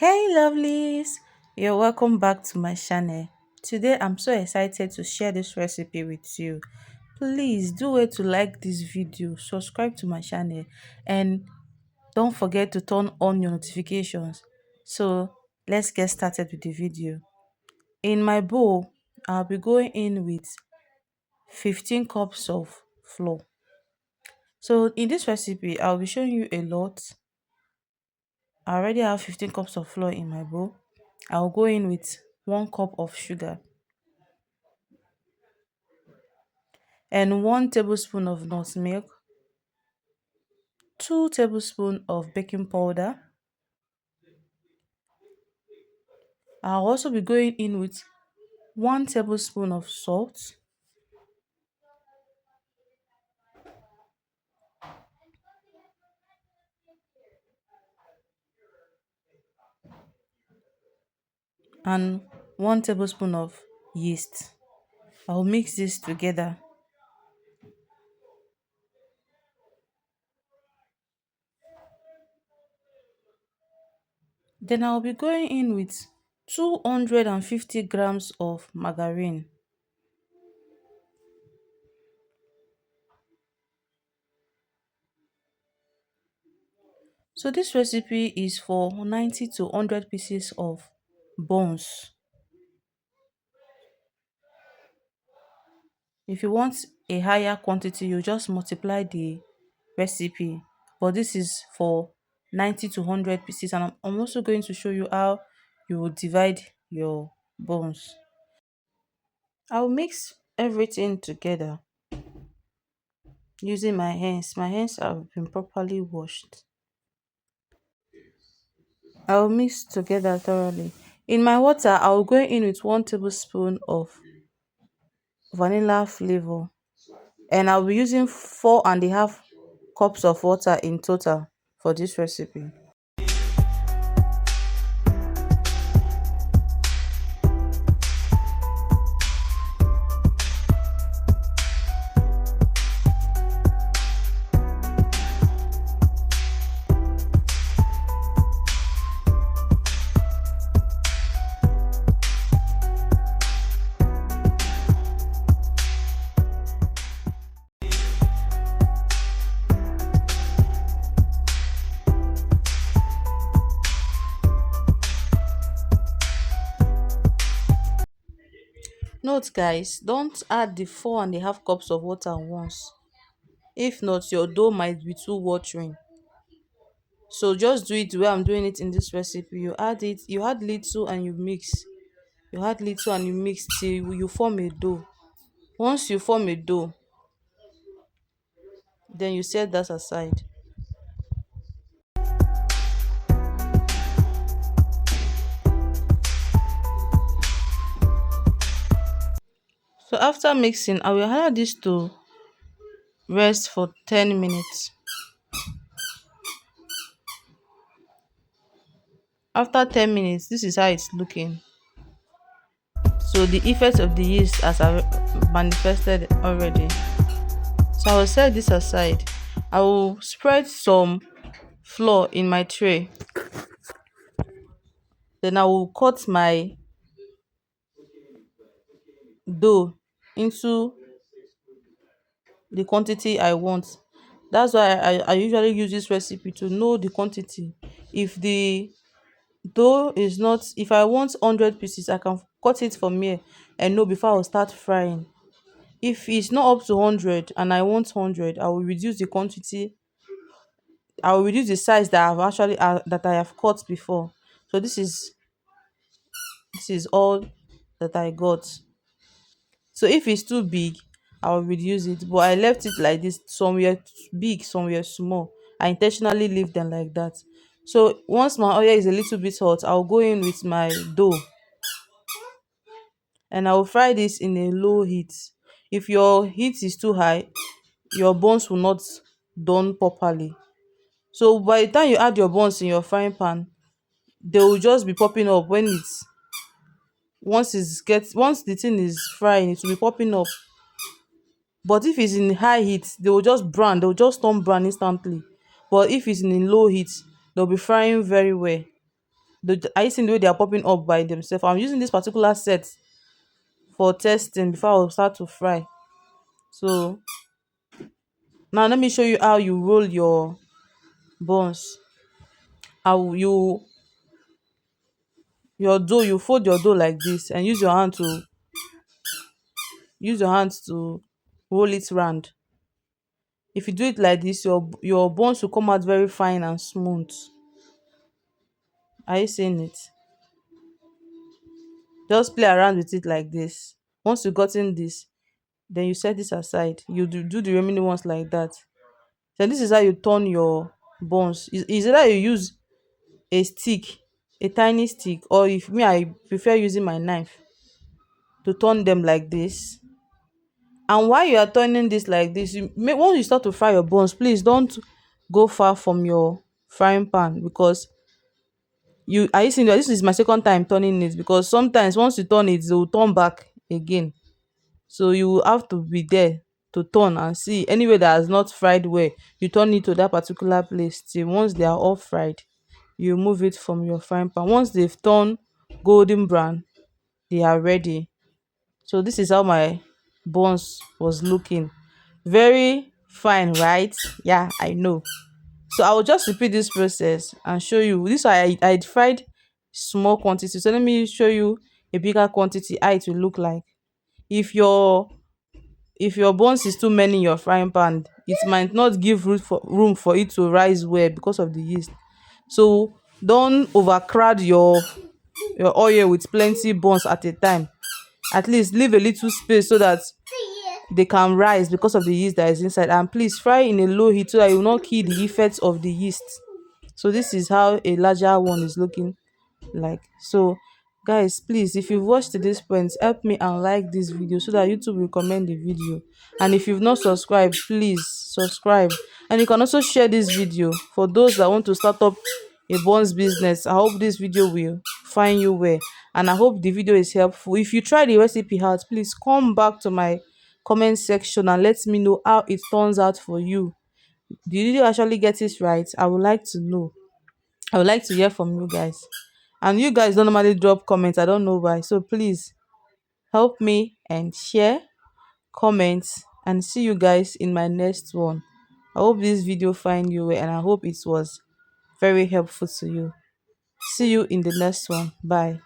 Hey lovelies, you're welcome back to my channel. Today I'm so excited to share this recipe with you. Please do it to like this video, subscribe to my channel, and don't forget to turn on your notifications. So let's get started with the video. In my bowl, I'll be going in with 15 cups of flour. So in this recipe, I'll be showing you a lot. I already have 15 cups of flour in my bowl. I'll go in with 1 cup of sugar and 1 tablespoon of nut milk, 2 tablespoons of baking powder. I'll also be going in with 1 tablespoon of salt, and 1 tablespoon of yeast. I'll mix this together. Then I'll be going in with 250 grams of margarine. So this recipe is for 90 to 100 pieces of buns. If you want a higher quantity, you just multiply the recipe, but this is for 90 to 100 pieces, and I'm also going to show you how you will divide your buns. I'll mix everything together using my hands. My hands have been properly washed. I'll mix together thoroughly. In my water, I'll go in with 1 tablespoon of vanilla flavor, and I'll be using 4.5 cups of water in total for this recipe. Note guys, don't add the 4.5 cups of water once. If not, your dough might be too watering. So just do it the way I'm doing it in this recipe. You add little and you mix. You add little and you mix till you form a dough. Once you form a dough, then you set that aside. So after mixing, I will allow this to rest for 10 minutes. After 10 minutes, this is how it's looking. So the effect of the yeast has manifested already. So I will set this aside. I will spread some flour in my tray. Then I will cut my dough into the quantity I want. That's why I usually use this recipe to know the quantity. If the dough is not, if I want 100 pieces, I can cut it from here and know before I will start frying. If it's not up to 100 and I want 100, I will reduce the quantity. I will reduce the size that I've actually that I have cut before. So this is all that I got. So if it's too big, I will reduce it, but I left it like this, somewhere big, somewhere small. I intentionally leave them like that. So once my oil is a little bit hot, I'll go in with my dough and I will fry this in a low heat. If your heat is too high, your buns will not done properly. So by the time you add your buns in your frying pan, they will just be popping up when it's once the thing is frying, it will be popping up. But if it's in high heat, they will just brown, they will just turn brown instantly. But if it's in low heat, they'll be frying very well. Are you seeing the way they are popping up by themselves? I'm using this particular set for testing before I will start to fry. So now let me show you how you roll your buns. How your dough, you fold your dough like this and use your hands to roll it round. If you do it like this, your buns will come out very fine and smooth. Are you seeing it? Just play around with it like this. Once you gotten this, then you set this aside. You do the remaining ones like that. Then this is how you turn your buns. Is either you use a stick, a tiny stick, or if me, I prefer using my knife to turn them like this. And while you are turning this like this, once you start to fry your buns, please don't go far from your frying pan, because you are you seeing that this is my second time turning it, because sometimes once you turn it will turn back again. So you will have to be there to turn and see anywhere that has not fried well, you turn it to that particular place till once they are all fried, you remove it from your frying pan. Once they've turned golden brown, they are ready. So this is how my buns was looking. Very fine, right? Yeah, I know. So I will just repeat this process and show you. This I fried small quantity, so let me show you a bigger quantity how it will look like. If your buns is too many in your frying pan, it might not give room for it to rise well because of the yeast. So don't overcrowd your oil with plenty buns at a time. At least leave a little space so that they can rise because of the yeast that is inside. And please fry in a low heat so that you will not kill the effects of the yeast. So this is how a larger one is looking like. So guys, please, if you've watched to this point, help me and like this video so that YouTube will recommend the video. And if you've not subscribed, please subscribe. And you can also share this video for those that want to start up a buns business. I hope this video will find you well, and I hope the video is helpful. If you try the recipe out, please come back to my comment section and let me know how it turns out for you. Did you actually get it right? I would like to know. I would like to hear from you guys. And you guys don't normally drop comments, I don't know why. So please help me and share, comment, and see you guys in my next one. I hope this video find you well, and I hope it was very helpful to you. See you in the next one. Bye.